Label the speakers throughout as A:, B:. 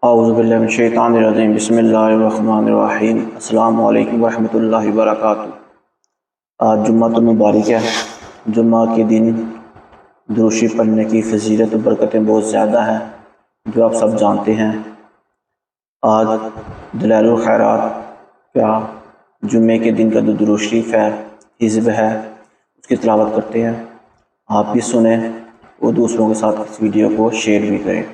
A: औज़ुबिल्लाहिमिनश्शैतानिर्रजीम बिस्मिल्लाहिर्रहमानिर्रहीम अस्सलामु अलैकुम वरहमतुल्लाहि वबरकातुहू। आज जुम्मतुल मुबारक है। जुम्मा के दिन दुरूशी पढ़ने की फजीलत और बरकतें बहुत ज़्यादा हैं, जो आप सब जानते हैं। आज दलाइलुल खैरात का जुम्मे के दिन का जो दुरूद शरीफ है, हिज़्ब है, उसकी तिलावत करते हैं। आप भी सुने और दूसरों के साथ इस वीडियो को शेयर भी करें।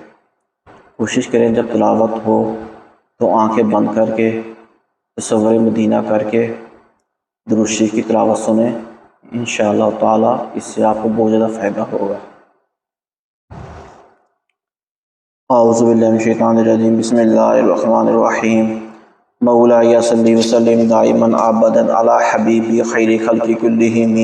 A: कोशिश करें जब तिलावत हो तो आंखें बंद करके तसव्वुर मदीना करके दुरूद शरीफ की तिलावत सुने। इंशाअल्लाह ताला इससे आपको बहुत ज़्यादा फ़ायदा होगा। औज़ु बिल्लाहि मिनश शैतानिर रजीम बिस्मिल्लाहिर्रहमानिर्रहीम मौलाया सल्लि व सल्लिम दाइमन अबदन अला हबीबी खैरि खल्क़ि कुल्लिहिम।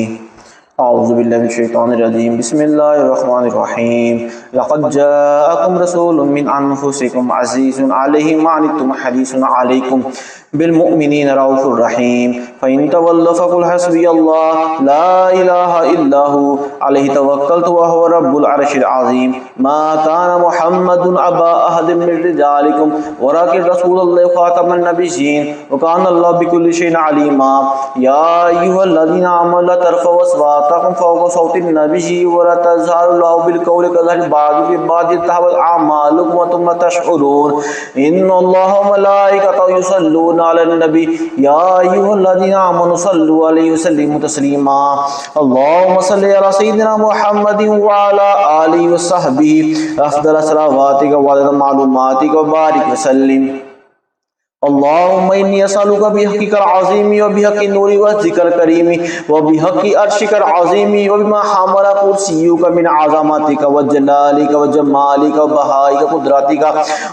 A: औज़ु बिल्लाहि मिनश शैतानिर रजीम बिस्मिल्लाहिर्रहमानिर्रहीम लक़द जाअकुम रसूलुम मिन अनफुसिकुम अज़ीज़ुन अलैहि मा अनित्तुम हरीसुन अलैकुम बिलमुमिनीन रऊफ़ुर रहीम फ़इन तवल्लव फ़क़ुल हस्बियल्लाह ला इलाहा इल्ला हु अलैहि तवक्कलतु व हुवा रब्बुल अर्शिल अज़ीम। मा काना मुहम्मदुन अबा अहदिम मिन रिजालिकुम वलाकिन रसूलुल्लाहि व ख़ातमुन नबिय्यीन व काना अल्लाहु बिकुल्लि शैइन अलीमा। या अय्युहल्लज़ीना आमनु ला तरफ़उ अस्वातकुम फ़ौक़ सौतिन नबिय्यि व ला तज़हारु लहु बिलक़ौलि कज़हरि बाज़ुकुम लिबाज़िन तहबत अअमालुकुम व तुम ला तशऊरून। इन्नल्लाहा व मलाइकतहु युसल्लूना अलन नबी या अय्युहल्लज़ीना आमनु सल्लु अलैहि व सल्लिमु तस्लीमा। अल्लाहुम्मा सल्लि अला सय्यिदिना मुहम्मदिन व अला आलिहि व सहबिहि अफ़्ज़ल सलावातिका व अदद मालूमातिका व बारिक व सल्लिम। अल्लाहुम्मा इन्नी असअलुका बिहक़्क़िकल अज़ीमी व बिहक़्क़ि नूरी वज्हिकल करीमी व बिहक़्क़ि अर्शिकल अज़ीमी व बिमा हमला कुर्सियुका मिन अज़मतिका व जलालिका व जमालिका व बहाइका कुदरतिका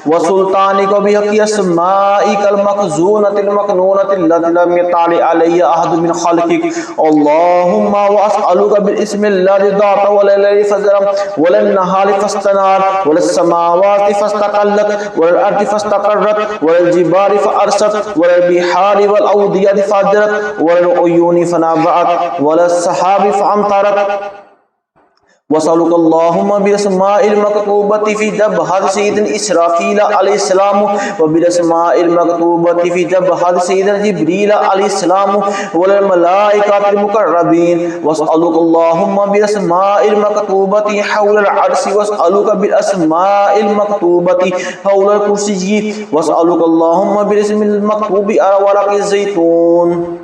A: व सुल्तानिका व बिहक़्क़ि अस्माइकल मख़ज़ूनतिल मकनूनतिल लती लम यत्तलि अलैहा अहदुम मिन ख़ल्क़िक। अल्लाहुम्मा व असअलुका बिस्मिल्लाहि दाअत व लैलि फ़ज़रम व लन नहारि फ़स्तनार व लस समावाति फ़स्तक़ल्लत व लल अर्दि फ़स्तक़र्रत व लल जिबालि फ़अरसत व लल बिहारि वल अवदियति फ़जरत व लल उयूनि फ़नबअत व लस सहाबि फ़अमतरत। वसअलुकल्लाहुम्मा बिअस्माइल मकतूबति फ़ी जबहति सय्यिदिना इसराफ़ील अलैहिस्सलाम व बिअस्माइल मकतूबति फ़ी जबहति सय्यिदिना जिब्रील अलैहिस्सलाम व लल मलाइकतिल मुक़र्रबीन। वसअलुकल्लाहुम्मा बिअस्माइल मकतूबति हौलल अर्शि वसअलुका बिअस्माइल मकतूबति हौलल कुर्सिय्यि वसअलुकल्लाहुम्मा बिस्मिल मकतूबि अला वरक़ि ज़ैतून।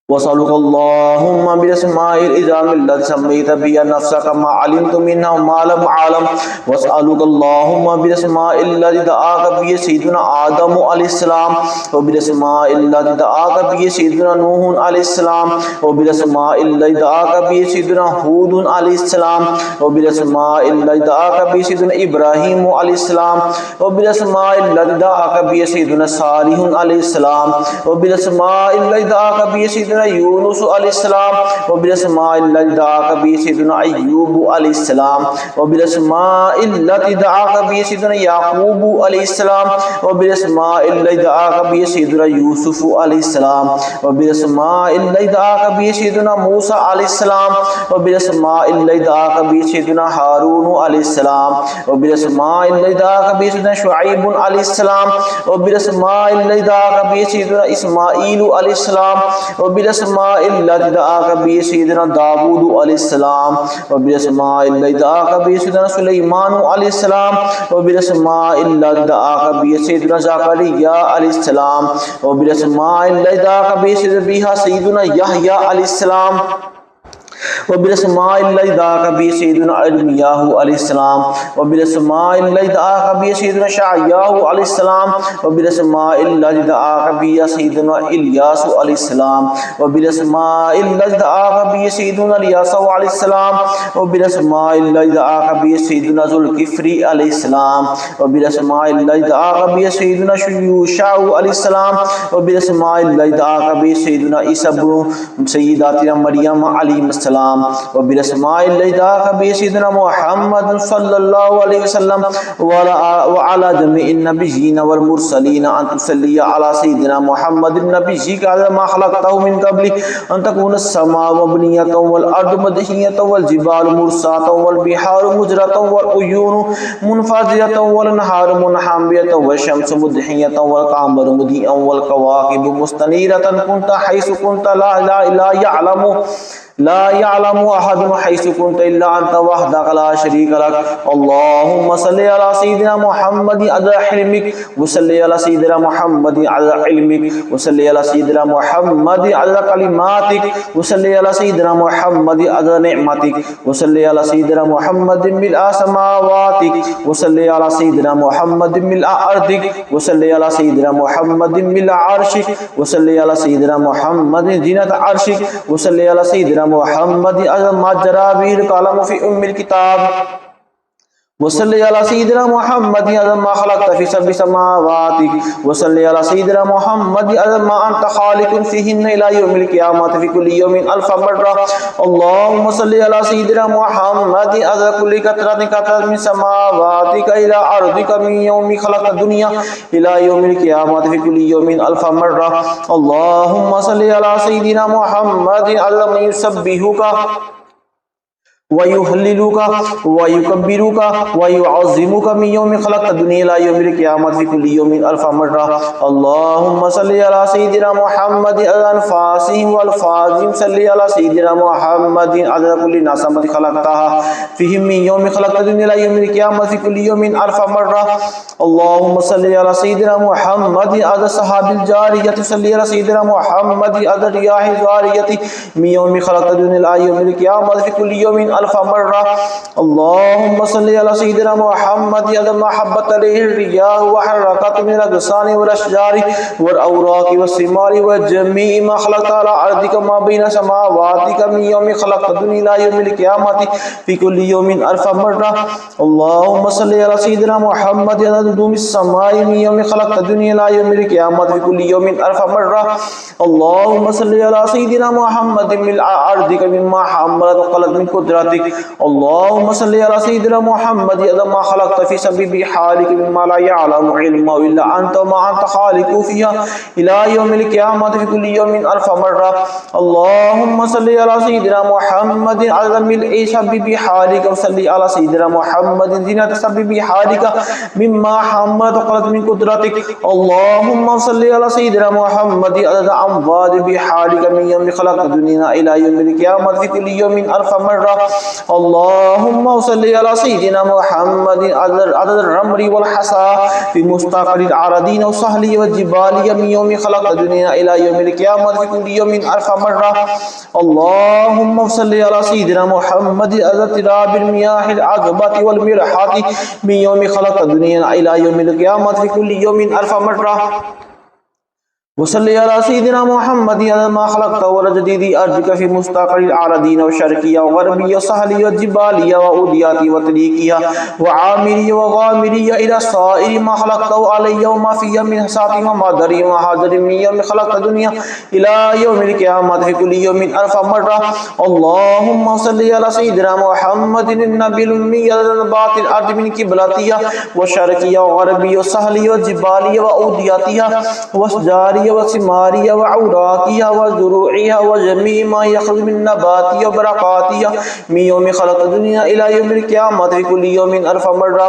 A: वसअलुकल्लाहुम्मा बिअस्माइल इज़ामिल लती सम्मैत बिहा नफ़्सका मा अलिमतु मिन्हा व मा लम अअलम। वसअलुकल्लाहुम्मा बिअस्माइल लती दआका बिहा सय्यिदुना आदम अलैहिस्सलाम व बिअस्माइल लती दआका बिहा सय्यिदुना नूह अलैहिस्सलाम व बिअस्माइल लती दआका बिहा सय्यिदुना हूद अलैहिस्सलाम व बिअस्माइल लती दआका बिहा सय्यिदुना इब्राहीम अलैहिस्सलाम व बिअस्माइल लती दआका बिहा सय्यिदुना सालिह अलैहिस्सलाम व बिअस्माइल लती दआका बिहा सय्यिदुना यूनुस अलैहिस्सलाम व बिअस्माइल लती दआका बिहा सय्यिदुना अय्यूब अलैहिस्सलाम व बिअस्माइल लती दआका बिहा सय्यिदुना याकूब अलैहिस्सलाम व बिअस्माइल लती दआका बिहा सय्यिदुना यूसुफ अलैहिस्सलाम व बिअस्माइल लती दआका बिहा सय्यिदुना मूसा अलैहिस्सलाम व बिअस्माइल लती दआका बिहा सय्यिदुना हारून अलैहिस्सलाम व बिअस्माइल लती दआका बिहा सय्यिदुना शुअैब अलैहिस्सलाम व बिअस्माइल लती दआका बिहा सय्यिदुना इस्माईल अलैहिस्सलाम व बिअस्माइल लती दआका बिहा सय्यिदुना दाऊद अलैहिस्सलाम व बिअस्माइल लती दआका बिहा सय्यिदुना सुलैमान अलैहिस्सलाम व बिअस्माइल लती दआका बिहा सय्यिदुना ज़करिया अलैहिस्सलाम व बिअस्माइल लती दआका बिहा सय्यिदुना यहया अलैहिस्सलाम व बिअस्माइल लती दआका बिहा सय्यिदुना अरमियाह अलैहिस्सलाम व बिअस्माइल लती दआका बिहा सय्यिदुना शायाह अलैहिस्सलाम व बिअस्माइल लती दआका बिहा सय्यिदुना इल्यास अलैहिस्सलाम व बिअस्माइल लती दआका बिहा सय्यिदुना इल्यास अलैहिस्सलाम व बिअस्माइल लती दआका बिहा सय्यिदुना ज़ुल्किफ्ली अलैहिस्सलाम व बिअस्माइल लती दआका बिहा सय्यिदुना यूशा अलैहिस्सलाम व बिअस्माइल लती दआका बिहा सय्यिदुना ईसा इब्न सय्यिदातिना मरियम अलैहिस्सलाम सलाम व बिलस्माइल्लाहि ताला सय्यिदना मुहम्मद सल्लल्लाहु अलैहि वसल्लम व अला जमीइन नबिय्यीन वल मुरसलीन अन तुसल्ली अला सय्यिदना मुहम्मदिन नबिय्यिका मा खलक़तहु मिन क़ब्ली अन तकून समा व बनियतन वल अर्दु मदहियतन वल जिबाल मुरसातन वल बिहार मुजरतन वल उयून मुनफजियतन वल नहार मुनहमियतन व शम्स मुदहियतन वल क़मर मुदिअन वल कवाकिब मुस्तनीरतन कुंता हैसु कुंता ला यअलमु अहदुन हैसु कुंता इल्ला अंता वहदक ला शरीका लक अल्लाहुम्मा सल्लि अला सय्यिदिना मुहम्मदिन अदद हिल्मिक व सल्लि अला सय्यिदिना मुहम्मदिन अदद इल्मिक व सल्लि अला सय्यिदिना मुहम्मदिन अदद कलिमातिक व सल्लि अला सय्यिदिना मुहम्मदिन अदद निअमतिक व सल्लि अला सय्यिदिना मुहम्मदिन मिलअ समावातिक व सल्लि अला सय्यिदिना मुहम्मदिन मिलअ अर्दिक व सल्लि अला सय्यिदिना मुहम्मदिन मिलअ अर्शिक व सल्लि अला सय्यिदिना मुहम्मदिन ज़ीनत अर्शिक व सल्लि अला सय्यिदिना मुहम्मद मजरा बिल कलम फी उम्मिल किताब वसल्ली अला सय्यिदिना मुहम्मद मा खलक़त फी सब'i समावाति वसल्ली अला सय्यिदिना मुहम्मद मा अंत खालिकुन फीहिन्ना इला यौमिल क़ियामत फी कुल्ली यौमिन अल्फ मर्रा अल्लाहुम्मा सल्लि अला सय्यिदिना मुहम्मद अदद कुल्ली क़तरतिन क़तरत मिन समावातिका इला अर्दिका मिन यौमि खलक़त दुनिया इला यौमिल क़ियामत फी कुल्ली यौमिन अल्फ मर्रा अल्लाहुम्मा सल्लि अला सय्यिदिना मुहम्मद अदद मा युसब्बिहुका वयुहल्लिलुका वयुकब्बिरुका वयुअज़्ज़िमुका मिन यौमि खलक़त दुनिया इला यौमिल क़ियामत फी कुल्ली यौमिन अल्फ मर्रा अल्लाहुम्मा सल्लि अला सय्यिदिना मुहम्मद अदद अनफासिहिम व अल्फाज़िहिम सल्लि अला सय्यिदिना मुहम्मद अदद कुल्ली नसमत खलक़तहा फीहिम मिन यौमि खलक़त दुनिया इला यौमिल क़ियामत फी कुल्ली यौमिन अल्फ मर्रा अल्लाहुम्मा सल्लि अला सय्यिदिना मुहम्मद अदद सहाबिल जारियति सल्लि अला सय्यिदिना मुहम्मद अदद रियाहिल जारियति मिन यौमि खलक़त दुनिया इला यौमिल क़ियामत फी कुल्ली यौमिन अल्फ मर्रा अल्लाहुम्मा सल्लि अला सय्यिदिना मुहम्मद अदद मा हब्बत अलैहिर रियाह व हर्रकत मिन अग़सानि वल अशजारि वल औराक़ि वस्सिमारि व जमीइ मा खलक़त अला अर्दिका मा बैना समावातिका मिन यौमि खलक़त दुनिया इला यौमिल क़ियामत फी कुल्ली यौमिन अल्फ मर्रा अल्लाहुम्मा सल्लि अला सय्यिदिना मुहम्मद अदद नुजूमिस समाइ मिन यौमि खलक़त दुनिया इला यौमिल क़ियामत फी कुल्ली यौमिन अल्फ मर्रा अल्लाहुम्मा सल्लि अला सय्यिदिना मुहम्मद मिलअ अर्दिका मिम्मा हम्मलत व क़लत मिन कुद्रतिक अल्लाहुम्मा सल्लि अला सय्यिदिना मुहम्मद अदद मा खलक़त फी सब'i बिहालिक मिम्मा ला यअलमु इल्मा इल्ला अंत मा अंत खालिकु फीहा इला यौमिल क़ियामत फी कुल्ली यौमिन अल्फ मर्रा अल्लाहुम्मा सल्लि अला सय्यिदिना मुहम्मद अदद मिल'i सब'i बिहालिक व सल्लि अला सय्यिदिना मुहम्मद ज़ीनत सब'i बिहालिक मिम्मा हम्मलत व क़लत मिन कुद्रतिक अल्लाहुम्मा सल्लि अला सय्यिदिना मुहम्मद अदद अमवाज बिहालिक मिन यौमि खलक़त दुनिया इला यौमिल क़ियामत फी कुल्ली यौमिन अल्फ मर्रा अल्लाहुम्मा सल्लि अला सय्यिदिना मुहम्मद अदद रमरी वल हसा फी मुस्तक़रिल अरदीन व सहली व जिबाली मिन यौमि खलक़त दुनिया इला यौमिल क़ियामत फी कुल्ली यौमिन अल्फ मर्रा अल्लाहुम्मा सल्लि अला सय्यिदिना मुहम्मद अदद तिराबिल मियाहिल अज़बति वल मिरहाति मिन यौमि खलक़त दुनिया इला यौमिल क़ियामत फी कुल्ली यौमिन अल्फ मर्रा वसल्लि अला सय्यिदिना मुहम्मद अदद मा खलक़त व रजदीदी अर्दिका फी मुस्तक़रिल अरदीन व शर्क़िया व ग़रबिया व सहलिया व जिबालिया व उदियाती व तरीक़िया व आमिरिया व ग़ामिरिया इला साइरि मा खलक़त अलैया व मा फ़ीहा मिन हसाति व मदरी व हाज़िरि मिन यौमि खलक़त दुनिया इला यौमिल क़ियामत फी कुल्ली यौमिन अल्फ मर्रा अल्लाहुम्मा सल्लि अला सय्यिदिना मुहम्मदिन नबिय्यिल उम्मी अदद बातिल अर्दि मिन क़िबलतिहा व शर्क़िया व ग़रबिया व सहलिया व जिबालिया व उदियातिहा व अशजारिया व सिमारिया व औराक़िया व ज़ुरूइहा व जमीइ मा यख़रुजु मिन नबातिहा व बरक़ातिहा मिन यौमि खलक़त दुनिया इला यौमिल क़ियामत फी कुल्ली यौमिन अल्फ मर्रा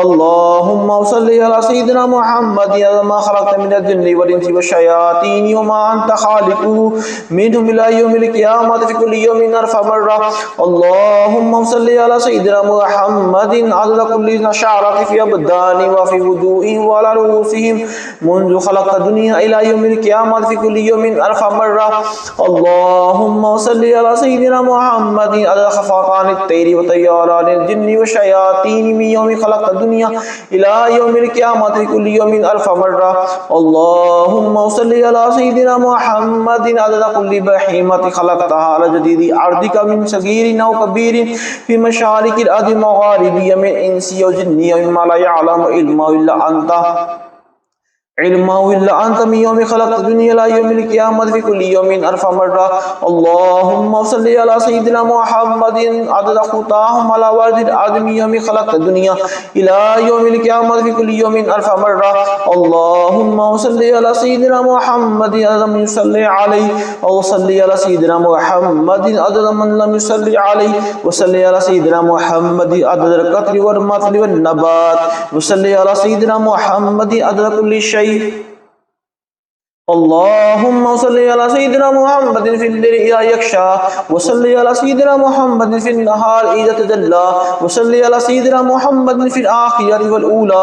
A: अल्लाहुम्मा सल्लि अला सय्यिदिना मुहम्मद अदद मा खलक़त मिनल जिन्नि वल इंसि वश्शयातीनि व मा अंत खालिक़ुहु मिनहुम इला यौमिल क़ियामत फी कुल्ली यौमिन अल्फ मर्रा अल्लाहुम्मा सल्लि अला सय्यिदिना मुहम्मद अदद कुल्ली शअरतिन फी अबदानिहिम व फी वुजूहिहिम व अला रुऊसिहिम मुंज़ु खलक़त दुनिया इला यौमिल क़ियामत फी कुल्ली यौमिन अल्फ मर्रा अल्लाहुम्मा सल्लि अला सय्यिदिना मुहम्मद अदद खफ़ाक़ानित तैरि व तय्यारानिल जिन्नि व शयातीनि मिन यौमि खलक़त दुनिया इला यौमिल क़ियामत फी कुल्ली यौमिन अल्फ मर्रा अल्लाहुम्मा सल्लि अला सय्यिदिना मुहम्मद अदद कुल्ली बहीमतिन खलक़तहा अला जदीदी अर्दिका मिन सगीरिन अव कबीरिन फी मशारिक़िल अर्दि मग़ारिबिहा मिन इंसिय्य व जिन्निय्य मिम्मा ला यअलमु इल्मा इल्ला अंता इल्मा इल्ला अंत मिन यौमि खलक़त दुनिया इला यौमिल क़ियामत फी कुल्लि यौमिन अरफ़ मर्रा। अल्लाहुम्मा सल्लि अला सय्यिदिना मुहम्मदिन अदद ख़ुताहुम अला वर्दिल आदमी यौमि खलक़त दुनिया इला यौमिल क़ियामत फी कुल्लि यौमिन अरफ़ मर्रा। अल्लाहुम्मा सल्लि अला सय्यिदिना मुहम्मदिन अदद मन युसल्ली अलैहि व सल्लि अला सय्यिदिना मुहम्मदिन अदद मन लम युसल्ली अलैहि व सल्लि अला सय्यिदिना मुहम्मदिन अदद अल-क़त्रि वल मतरि वन नबात व सल्लि अला सय्यिदिना मुहम्मदिन अदद कुल्लि शै। अल्लाहुम्मा सल्लि अला सय्यिदिना मुहम्मदिन फिल लैलि इज़ा यग़शा व सल्लि अला सय्यिदिना मुहम्मदिन फिन नहार इज़ा तजल्ला व सल्लि अला सय्यिदिना मुहम्मदिन फिल आखिरति वल ऊला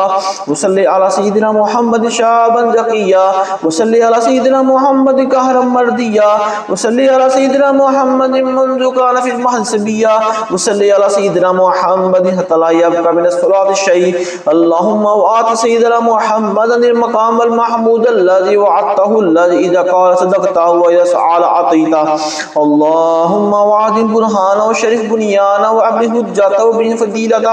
A: व सल्लि अला सय्यिदिना मुहम्मदिन शाबन ज़किय्या व सल्लि अला सय्यिदिना मुहम्मदिन कहरम मर्दिया व सल्लि अला सय्यिदिना मुहम्मदिन मुन्ज़ु कान फिल महद सबिय्या व सल्लि अला सय्यिदिना मुहम्मदिन हत्ता ला यब्क़ा मिन अस्सलाति शै। अल्लाहुम्मा आति सय्यिदिना मुहम्मदन अल मक़ाम अल महमूद अल्लज़ी वअदतहु इज़ा क़ाल सदक़ता व इज़ा सअल अतैता। अल्लाहुम्मा वादिन बुरहाना व शरीफ बुनियाना व अब्लि हुज्जता व बिन फदीलता।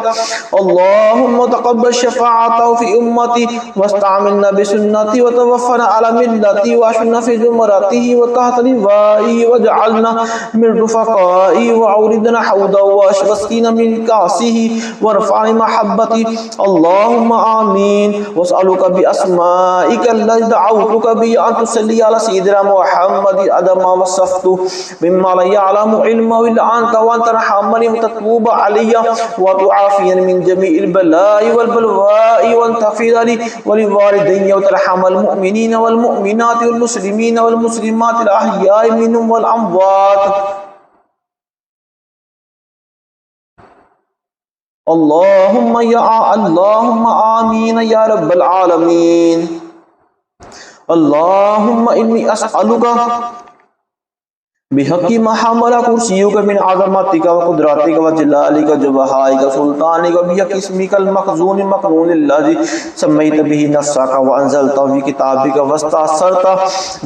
A: अल्लाहुम्मा तक़ब्बल शफ़ाअतहु फ़ी उम्मती वस्तअमिलना बिसुन्नती व तवफ़्फ़ना अला मिल्लती व अशरिकना फ़ी ज़ुमरतिही व तहत लिवाइही वजअलना मिन रुफ़क़ाइही व औरिदना हौदहु व वस्क़िना मिन कासिही वरफ़अना महब्बती। अल्लाहुम्मा आमीन वअसअलुका बिअस्माइका अल्लती दअउतुका बिहा अन तुसल्ली अला सय्यिदिना मुहम्मदिन अदद मा वस्फ़तु मिम्मा ला यअलमु इल्मा इल्ला अंता व तरहमनी व ततूब अलैया व तुआफ़ियनी मिन जमीइल बलाइ वल बलवाइ व तग़फ़िर ली व लिवालिदैया व तरहमल मुअमिनीना वल मुअमिनाति वल मुस्लिमीना वल मुस्लिमाति अल अहयाइ मिनहुम वल अमवात। अल्लाहुम्मा आमीन या रब्बल आलमीन। अल्लाहुम्मा इन्नी अस्अलुका बिहक़्क़ि मा हमला कुर्सियुका मिन अज़मतिका व क़ुदरतिका व जलालिका जुबहाइका सुल्तानिका बिहक़्क़ि इस्मिकल मख़ज़ून मक़नून अल्लज़ी सम्मैता बिही नफ़्सका व अंज़लतहु फ़ी किताबिका वस्तअसरता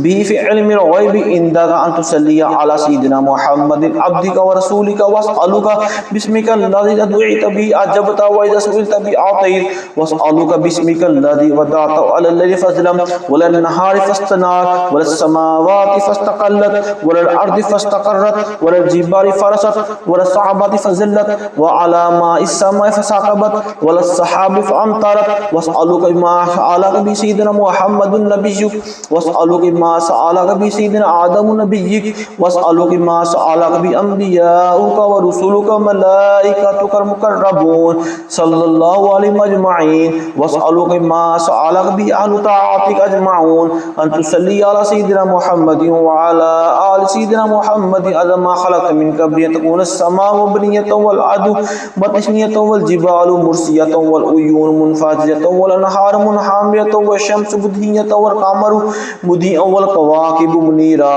A: बिही फ़ी इल्मिल ग़ैबि इंदका अन तुसल्ली अला सय्यिदिना मुहम्मदिन अब्दिका व रसूलिका वअसअलुका बिस्मिकल्लज़ी इज़ा दुइता बिही अजबता व इज़ा सुइलता बिही अतैत वअसअलुका बिस्मिकल्लज़ी वदअता अलल लैलि फ़ज़लम वलन नहारि फ़स्तनार वलस समावाति फ़स्तक़ल्लत वलल फस्तक़र्रत वलल जिबालि फ़रसत वलल सअबाति फ़ज़ल्लत व अला माइस समाइ फ़सक़बत वलल सहाबि फ़अमतरत वअसअलुका बिमा सअलका बिही सय्यिदुना मुहम्मदुन नबिय्युक वअसअलुका बिमा सअलका बिही सय्यिदुना आदमु नबिय्युक वअसअलुका बिमा सअलका बिही अंबियाउका व रुसुलुका मलाइकतुका मुक़र्रबून सल्लल्लाहु अलैहिम अजमईन वअसअलुका बिमा सअलका बिही अहलु ताअतिका अजमऊन अन तुसल्ली अला सय्यिदिना मुहम्मदिन व अला आलि सय्यिदिना मुहम्मदिन अदद मा खलक़त मिन क़ब्लि अन तकूना अस्समाउ मबनियतन वल अर्दु मतनियतन वल जिबालु मुरसियतन वल उयून मुनफ़ाजिरतन वल अनहारु मुनहामिरतन व शम्सु मुदहियतन वल क़मरु मुदीअन वल कवाकिबु मुनीरा।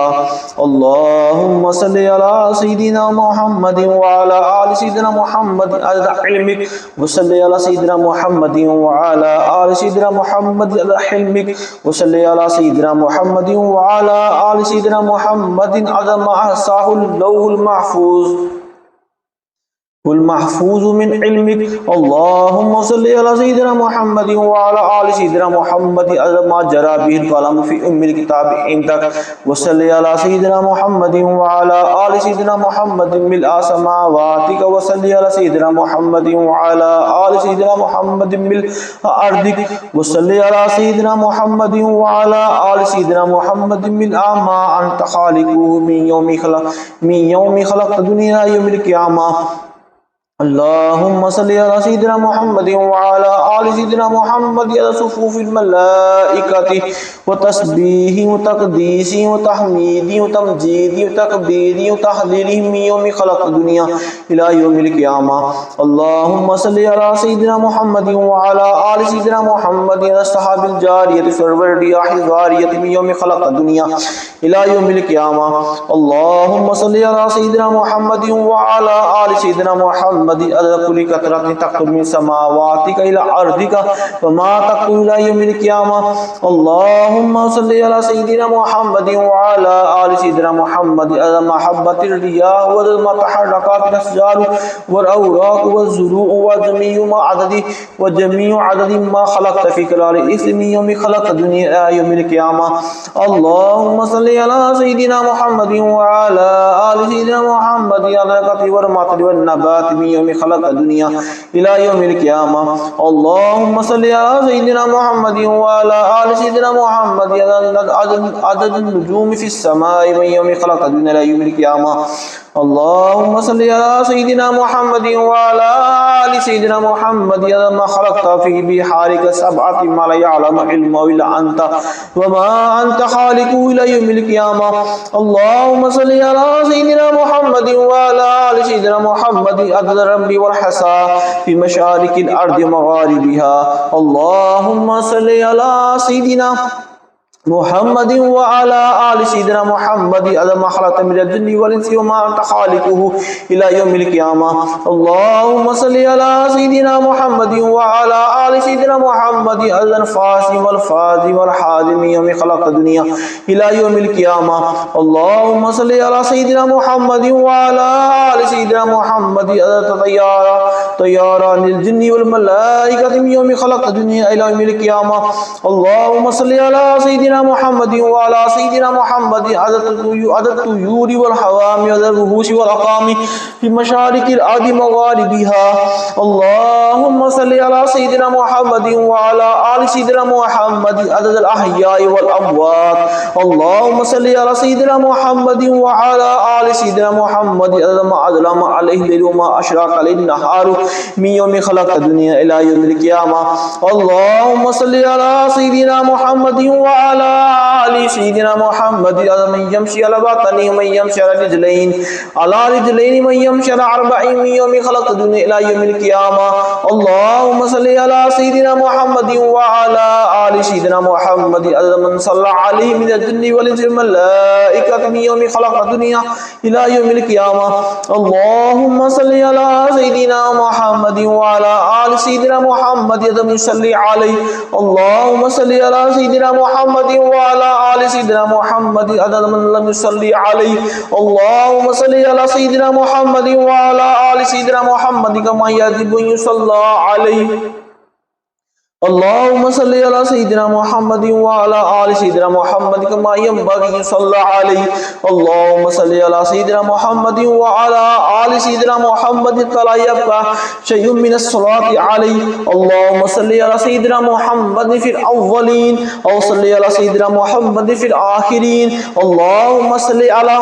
A: अल्लाहुम्मा सल्लि अला सय्यिदिना मुहम्मदिन व अला आलि सय्यिदिना मुहम्मदिन अदद इल्मिक व सल्लि अला सय्यिदिना मुहम्मदिन व अला आलि सय्यिदिना मुहम्मदिन अदद हिल्मिक व सल्लि अला सय्यिदिना मुहम्मदिन व अला आलि सय्यिदिना मुहम्मदिन अदद मा अहसाहुल लौहुल महफूज़ मिन इल्मिक। अल्लाहुम्मा सल्लि अला सय्यिदिना मुहम्मदिन व अला आलि सय्यिदिना मुहम्मदिन अदद मा जरा बिहिल क़लम फ़ी उम्मिल किताब इंदक व सल्लि अला सय्यिदिना मुहम्मदिन व अला आलि सय्यिदिना मुहम्मदिन मिल्अ समावातिका व सल्लि अला सय्यिदिना मुहम्मदिन व अला आलि सय्यिदिना मुहम्मदिन मिल्अ अर्दिक व सल्लि अला सय्यिदिना मुहम्मदिन व अला आलि सय्यिदिना मुहम्मदिन मिल्अ मा अंत ख़ालिक़ुहु मिन यौमि ख़लक़त दुनिया इला यौमिल क़ियामह। अल्लाहुम्मा सल्लि अला सय्यिदिना मुहम्मदिन व अला आलि सय्यिदिना मुहम्मदिन अदद सुफ़ूफ़िल मलाइकति व तस्बीहि व तक़दीसि व तहमीदि व तमजीदि व तकबीरि व तहलीलि मिन यौमि ख़लक़त दुनिया इला यौमिल क़ियामह। अल्लाहुम्मा सल्लि अला सय्यिदिना मुहम्मदिन व अला आलि सय्यिदिना मुहम्मदिन अदद सहाबिल जारियति फ़िल रियाहि ज़ारियति मिन यौमि ख़लक़त दुनिया इला यौमिल क़ियामह। अल्लाहुम्मा सल्लि अला सय्यिदिना मुहम्मदिन व अला आलि सय्यिदिना मुहम्मदिन محمد عدد كل قطرة تقطر من سماواتك إلى أرضك وما تقول إلى يوم القيامة. اللهم صل على سيدنا محمد وعلى آل سيدنا محمد عدد محبة الرياح وعدد ما تحركت الأشجار والأوراق والزروع وجميع عدد ما خلقت في كلال اسم يوم خلق الدنيا إلى يوم القيامة. اللهم صل على سيدنا محمد وعلى آل سيدنا محمد على القطر والمطر والنبات من يوم خلق الدنيا إلى يوم القيامة. اللهم صل على سيدنا محمد وعلى آل سيدنا محمد عدد النجوم في السماء من يوم خلق الدنيا إلى يوم القيامة. اللهم صل على سيدنا محمد وعلى آل سيدنا محمد ما خلقت في بحارك سبعة ما لا يعلم علمه إلا أنت وما أنت خالق إلى يوم القيامة. اللهم صل على سيدنا محمد وعلى آل سيدنا محمد عدد الرمل والحصى في مشارق الأرض ومغاربها. اللهم صل على سيدنا محمد وعلى آل سيدنا محمد على ما خلقت من الجن والإنس وما أنت خالقه إلى يوم القيامة. اللهم صل على سيدنا محمد وعلى آل سيدنا محمد على الفاس والفاز والحازم يوم خلقت الدنيا إلى يوم القيامة. اللهم صل على سيدنا محمد وعلى آل سيدنا محمد على طياران الجن والملائكة من يوم خلقت الدنيا إلى يوم القيامة. اللهم صل على سيدنا محمد وعلى سيدنا محمد عدد الطيور والحوام عدد الوحوش والأقام في مشارق الأرض ومغاربها. اللهم صل على سيدنا محمد وعلى آل سيدنا محمد عدد الأحياء والأموات. اللهم صل على سيدنا محمد وعلى آل سيدنا محمد عدد ما أظلم عليه الليل وما أشرق عليه النهار من يوم خلق الدنيا إلى يوم القيامة. اللهم صل على سيدنا محمد وعلى آل سيدنا محمد من يمشي على بطنه ومن يمشي على رجلين من يمشي على أربعين من يوم خلق الدنيا إلى يوم القيامة. اللهم صل على سيدنا محمد وعلى آل سيدنا محمد من صلى عليه من الجن والإنس والملائكة من يوم خلق الدنيا إلى يوم القيامة. اللهم صل على سيدنا محمد وعلى آل سيدنا محمد من صلى عليه. اللهم صل على سيدنا محمد وعلى آل سيدنا محمد عدد من لم يصلي عليه. اللهم صل على سيدنا محمد وعلى آل سيدنا محمد كما يجب أن يصلى عليه. اللهم صل على سيدنا محمد وعلى آل سيدنا محمد كما ينبغي أن يصلى عليه. اللهم صل على سيدنا محمد وعلى آل سيدنا محمد فلا يبقى شيء من الصلاة عليه. اللهم صل على سيدنا محمد في الأولين أو صل على سيدنا محمد في الآخرين. اللهم صل على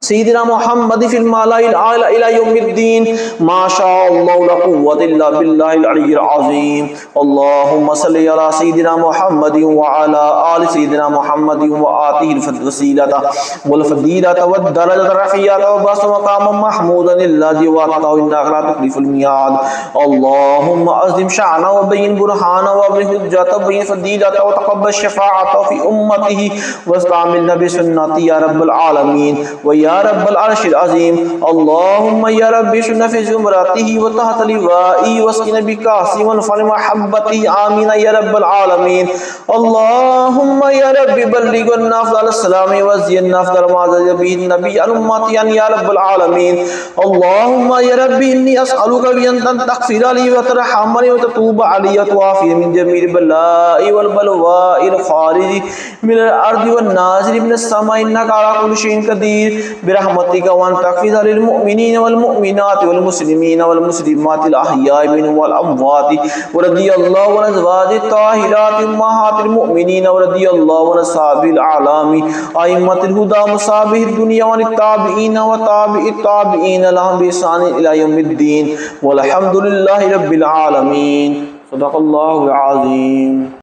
A: سيدنا محمد في الملأ الأعلى إلى يوم الدين. ما شاء الله لا قوة إلا بالله العلي العظيم. اللهم صل على سيدنا محمد وعلى آل سيدنا محمد وآته الوسيلة والفضيلة والدرجة الرفيعة وبعث مقاما محمودا الذي وعدته إنك لا تخلف الميعاد. اللهم أعظم شأنه وبين برهانه وابن حجته وبين فضيلته وتقبل شفاعته في أمته واستعملنا بسنته يا رب العالمين ويا رب العرش العظيم. اللهم يا رب شنا في زمرته وتحت لوائه واسقنا بكأسه وانفع محبته آمين يا رب العالمين. اللهم يا رب بلغنا أفضل السلام وزينا أفضل ما زاد به النبي عن أمتي يا رب العالمين. اللهم يا رب إني أسألك بأن تغفر لي وترحمني وتتوب علي وتعافيني من جميع البلاء والبلواء الخارج من الأرض والنازل من السماء إنك على كل شيء قدير برحمتك وأن تغفر للمؤمنين والمؤمنات والمسلمين والمسلمات الأحياء منهم والأموات. ورضي الله عن أزواج الطاهرات أمهات المؤمنين ورضي الله عن أصحاب الأعلام أئمة الهدى مصابيح الدنيا وعن التابعين وتابع التابعين لهم بإحسان إلى يوم الدين والحمد لله رب العالمين. صدق الله العظيم.